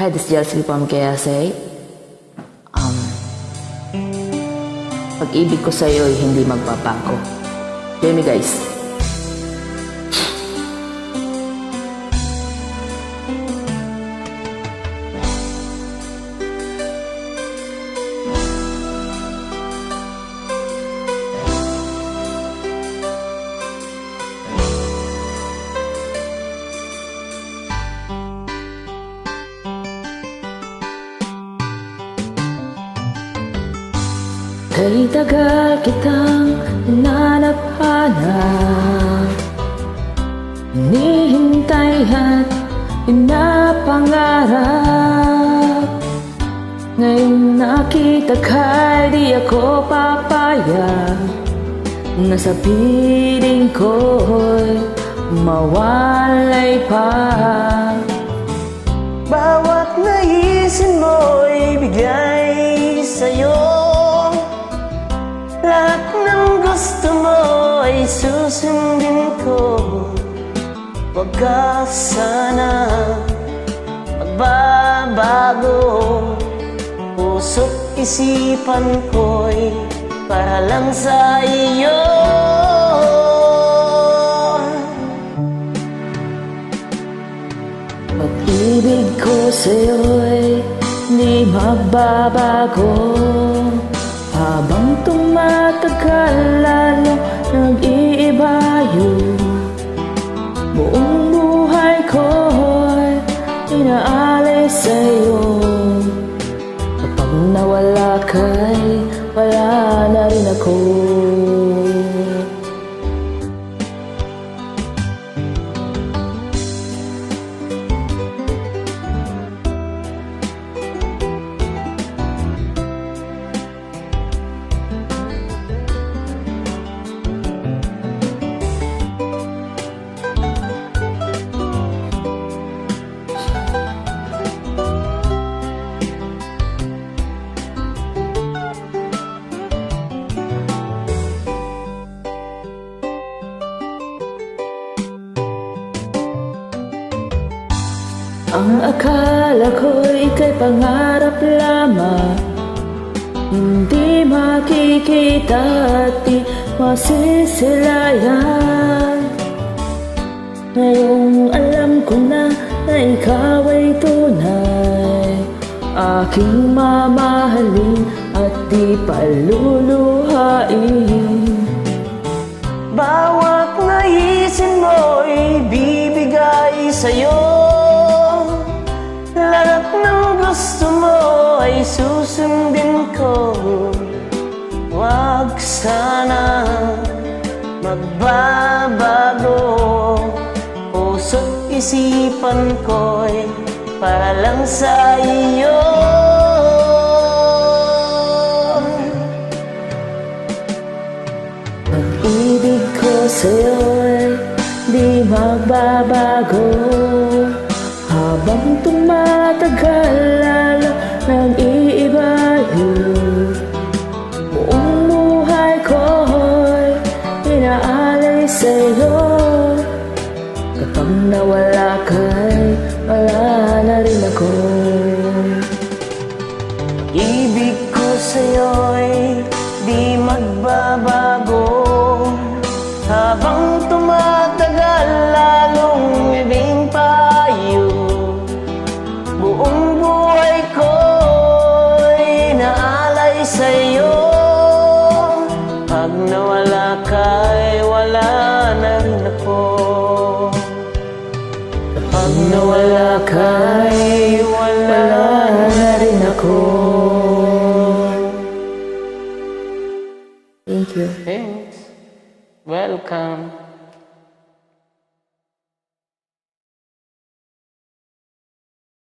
Hi, this is Jelski from KSA. Pag-ibig ko sa'yo ay hindi magpapago. Hear me, guys. Kay tagal kitang hinanap-hanap, hinihintay at pinapangarap. Ngayon nakita ka'y di ako papayag na sa piling ko'y mawalay pa. Bawat naisin mo'y bigay sa'yo. Lahat ng gusto mo ay susundin ko. Huwag ka sana magbabago. Puso't isipan ko'y para lang sa iyo. Pag-ibig ko sa'yo'y di magbabago. Habang tumatagal, lalo nag-iiba yun. Buong buhay ko'y inaalay sa'yo. Kapag nawala ka'y wala na rin ako. Ang akala ko'y ika'y pangarap lamang, hindi makikita at di masisilayan. Ngayong alam ko na ikaw ay tunay, aking mamahalin at di paluluhain. Bawat naisin mo'y bibigay sa'yo. Lahat ng gusto mo ay susundin ko. Huwag sana magbabago. Puso't isipan ko'y para lang sa iyo. Pag-ibig ko sa'yo'y di magbabago. Habang tumatagal, lalo nag-iiba yun. Buong buhay ko'y inaalay sa'yo. Kapag nawala ka'y wala na rin ako. Ibig ko sa'yo'y di magbabago. Habang tumatagal, lalong ibig payo. Buong buhay ko'y inaalay sa'yo. Pag nawala ka'y wala na rin ako. Pag nawala ka'y wala na rin ako. Thank you. Thanks. Welcome.